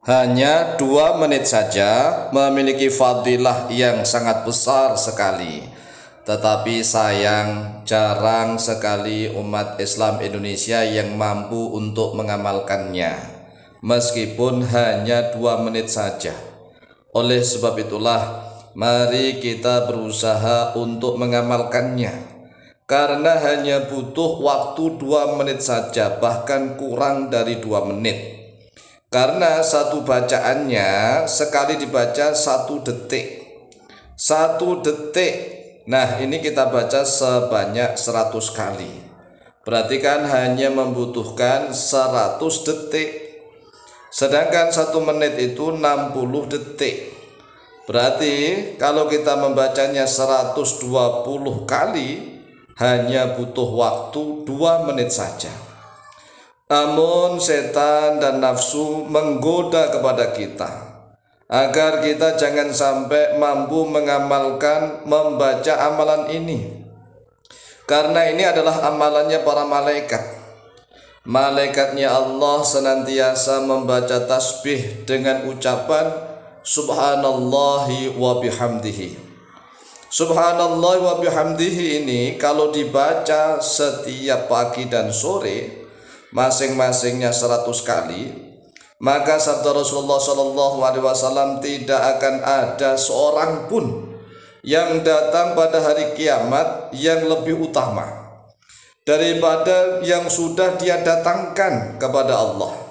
Hanya 2 menit saja memiliki fadilah yang sangat besar sekali. Tetapi sayang, jarang sekali umat Islam Indonesia yang mampu untuk mengamalkannya, meskipun hanya 2 menit saja. Oleh sebab itulah, mari kita berusaha untuk mengamalkannya, karena hanya butuh waktu 2 menit saja, bahkan kurang dari 2 menit. Karena satu bacaannya sekali dibaca 1 detik. 1 detik. Nah, ini kita baca sebanyak 100 kali. Berarti kan hanya membutuhkan 100 detik. Sedangkan 1 menit itu 60 detik. Berarti kalau kita membacanya 120 kali, hanya butuh waktu 2 menit saja. Namun setan dan nafsu menggoda kepada kita agar kita jangan sampai mampu mengamalkan membaca amalan ini, karena ini adalah amalannya para malaikat. Malaikatnya Allah senantiasa membaca tasbih dengan ucapan subhanallahi wa bihamdihi. Subhanallah wa bihamdihi ini kalau dibaca setiap pagi dan sore, masing-masingnya 100 kali, maka sabda Rasulullah SAW, tidak akan ada seorang pun yang datang pada hari kiamat yang lebih utama daripada yang sudah dia datangkan kepada Allah,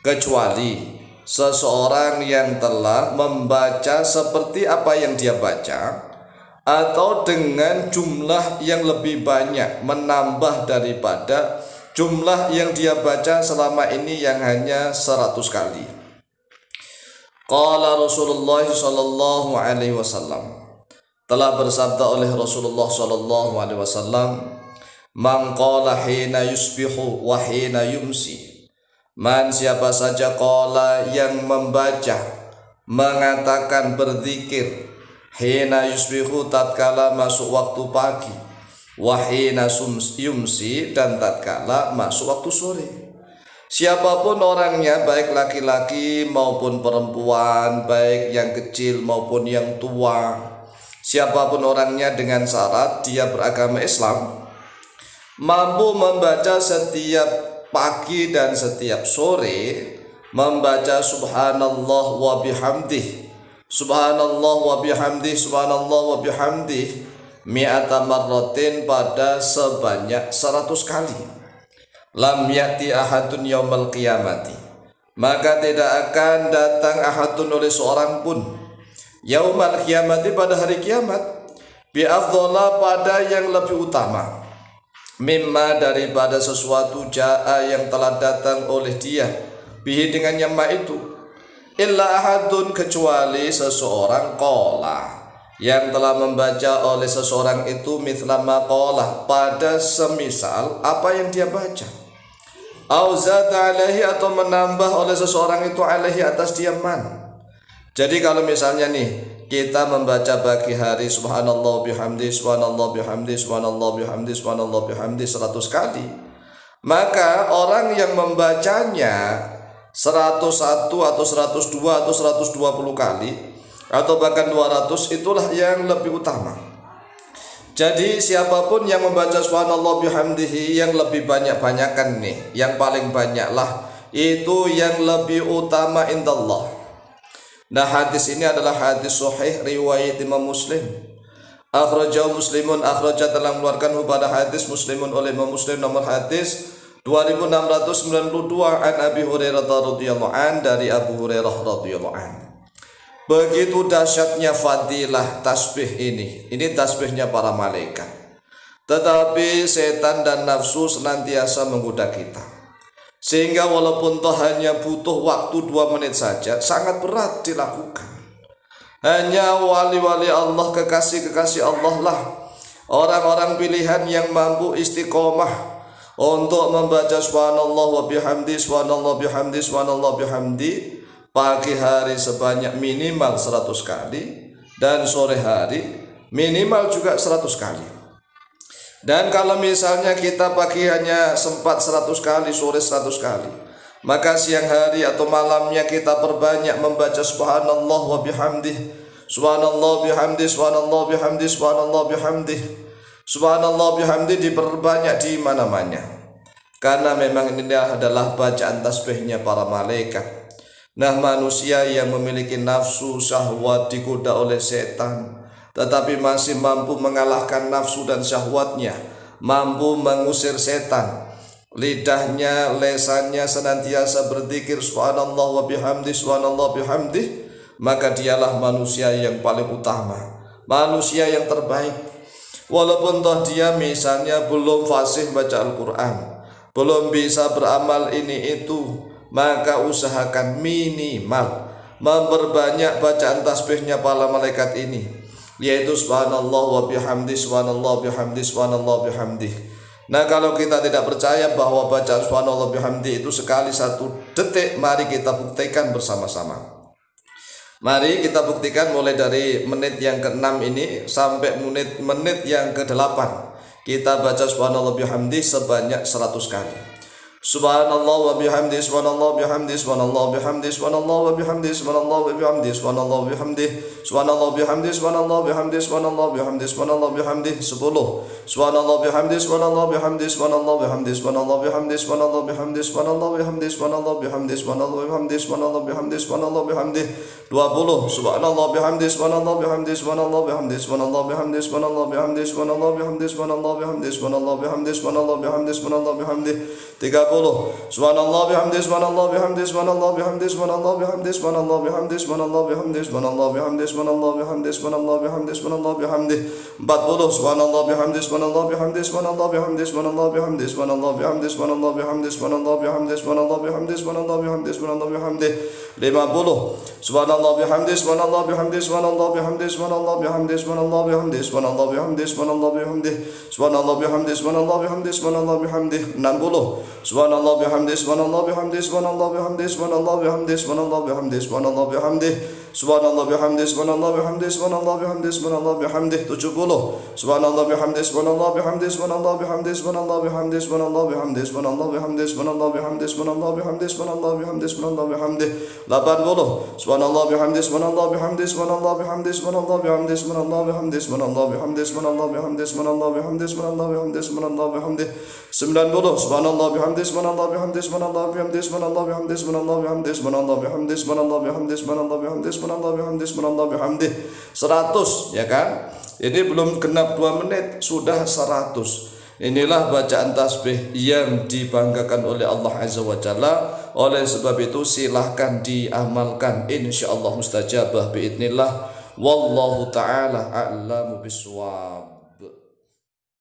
kecuali seseorang yang telah membaca seperti apa yang dia baca, atau dengan jumlah yang lebih banyak, menambah daripada jumlah yang dia baca selama ini yang hanya 100 kali. Qala Rasulullah sallallahu alaihi wasallam, telah bersabda oleh Rasulullah sallallahu alaihi wasallam, man qala hina yusbihu wa hina yumsi. Man, siapa saja qala yang membaca, mengatakan, berzikir, hina yusbihu tatkala masuk waktu pagi, wahina yumsi dan tatkala masuk waktu sore. Siapapun orangnya, baik laki-laki maupun perempuan, baik yang kecil maupun yang tua, siapapun orangnya dengan syarat dia beragama Islam, mampu membaca setiap pagi dan setiap sore, membaca subhanallah wa bihamdih, subhanallah wa bihamdih, subhanallah wa bihamdih mi'ata marratin, pada sebanyak 100 kali. Lam ya'ti ahadun yaumal qiyamati, maka tidak akan datang ahadun oleh seorang pun yaumal qiyamati, pada hari kiamat, bi'afdhala, pada yang lebih utama, mimma, daripada sesuatu ja'a yang telah datang oleh dia, bihi, dengannya ma itu, illa ahadun, kecuali seseorang, qala, yang telah membaca oleh seseorang itu mithla maqalah, pada semisal apa yang dia baca, au zada alaihi, atau menambah oleh seseorang itu alaihi, atas dia man. Jadi kalau misalnya nih kita membaca pagi hari subhanallah bihamdi, subhanallah bihamdi, subhanallah bihamdi, subhanallah bihamdi 100 kali, maka orang yang membacanya 101 atau 102 atau 120 kali atau bahkan 200, itulah yang lebih utama. Jadi siapapun yang membaca subhanallah bihamdihi yang lebih banyak-banyakkan nih, yang paling banyaklah, itu yang lebih utama indallah. Nah, hadis ini adalah hadis sahih riwayat Imam Muslim. Akhrajahu Muslimun, akhraja telah mengeluarkan pada hadis Muslimun oleh Imam Muslim, nomor hadis 2692, an Abi Hurairah radhiyallahu an, dari Abu Hurairah radhiyallahu an. Begitu dahsyatnya fadilah tasbih ini tasbihnya para malaikat. Tetapi setan dan nafsu senantiasa menggoda kita, sehingga walaupun toh hanya butuh waktu 2 menit saja, sangat berat dilakukan. Hanya wali-wali Allah, kekasih-kekasih Allah lah, orang-orang pilihan yang mampu istiqomah untuk membaca subhanallah wa bihamdi, subhanallah bihamdi, subhanallah bihamdi pagi hari sebanyak minimal 100 kali, dan sore hari minimal juga 100 kali. Dan kalau misalnya kita pagi hanya sempat 100 kali, sore 100 kali, Maka siang hari atau malamnya kita perbanyak membaca subhanallah wa bihamdih, subhanallah bihamdih, subhanallah bihamdih, subhanallah bihamdih. Subhanallah bihamdih diperbanyak di mana-mana. Karena memang ini adalah bacaan tasbihnya para malaikat. Nah, manusia yang memiliki nafsu syahwat digoda oleh setan, tetapi masih mampu mengalahkan nafsu dan syahwatnya, mampu mengusir setan. Lidahnya, lesannya senantiasa berzikir subhanallah wa bihamdih, subhanallah bihamdih. Maka dialah manusia yang paling utama, manusia yang terbaik. Walaupun toh dia misalnya belum fasih baca Al-Quran, belum bisa beramal ini itu, maka usahakan minimal memperbanyak bacaan tasbihnya para malaikat ini, yaitu subhanallah wa bihamdih, subhanallah bihamdih, subhanallah bihamdih. Nah, kalau kita tidak percaya bahwa bacaan subhanallah bihamdih itu sekali 1 detik, mari kita buktikan bersama-sama. Mari kita buktikan mulai dari menit yang ke-6 ini sampai menit yang ke-8. Kita baca subhanallah bihamdih sebanyak 100 kali. Subhanallah wa bihamdih, subhanallah bihamdih, subhanallah bihamdih, subhanallah wa bihamdih, subhanallah wa bihamdih, subhanallah bihamdih, subhanallah bihamdih, subhanallah bihamdih, subhanallah bihamdih, subhanallah bihamdih 10. Subhanallah bihamdih, subhanallah bihamdih, subhanallah bihamdih, subhanallah bihamdih, subhanallah bihamdih, subhanallah bihamdih, subhanallah bihamdih, subhanallah bihamdih, subhanallah bihamdih, subhanallah bihamdih 20. Subhanallah bihamdih, subhanallah bihamdih, subhanallah bihamdih, subhanallah bihamdih, subhanallah bihamdih, subhanallah bihamdih, subhanallah bihamdih, subhanallah bihamdih, subhanallah bihamdih, subhanallah bihamdih 30. Subhanallah bihamdih, subhanallah bihamdih, subhanallah bihamdih, subhanallah bihamdih, subhanallah bihamdih, subhanallah bihamdih, subhanallah bihamdih, subhanallah bihamdih, subhanallah bihamdih, subhanallah bihamdih 40. Subhanallah bihamdih, subhanallah bihamdih, subhanallah bihamdih, subhanallah bihamdih, subhanallah bihamdih, subhanallah bihamdih, subhanallah bihamdih, subhanallah bihamdih, subhanallah bihamdih, subhanallah bihamdih 50. Subhanallah bihamdih, subhanallah bihamdih, subhanallah bihamdih, subhanallah bihamdih, subhanallah bihamdih, subhanallah bihamdih, subhanallah bihamdih, subhanallah bihamdih, subhanallah bihamdih, subhanallah bihamdih 60. Subhanallah bihamdih, subhanallah bihamdih, subhanallah bihamdih, subhanallah bihamdih, subhanallah bihamdih, subhanallah bihamdih, subhanallah bihamdih, subhanallah bihamdih, subhanallah bihamdih, subhanallah bihamdih 70. Subhanallah bihamdih, subhanallah bihamdih, subhanallah bihamdih, subhanallah bihamdih, subhanallah bihamdih, subhanallah bihamdih, subhanallah bihamdih, subhanallah bihamdih, subhanallah bihamdih, subhanallah bihamdih 80. Subhanallah bihamdih, subhanallah bihamdih, subhanallah bihamdih, subhanallah bihamdih, subhanallah bihamdih, subhanallah bihamdih, subhanallah bihamdih, subhanallah bihamdih, subhanallah bihamdih, subhanallah bihamdih 90. Subhanallah bihamdih, subhanallah bihamdih, subhanallah bihamdih, subhanallah bihamdih, subhanallah bihamdih, subhanallah bihamdih, subhanallah bihamdih, subhanallah bihamdih, subhanallah bihamdih, subhanallah bihamdih 100, ya kan? Ini belum genap 2 menit sudah 100. Inilah bacaan tasbih yang dibanggakan oleh Allah Azza wa Jalla. Oleh sebab itu silahkan diamalkan, insyaallah mustajabah biidznillah. Wallahu ta'ala a'lamu biswab.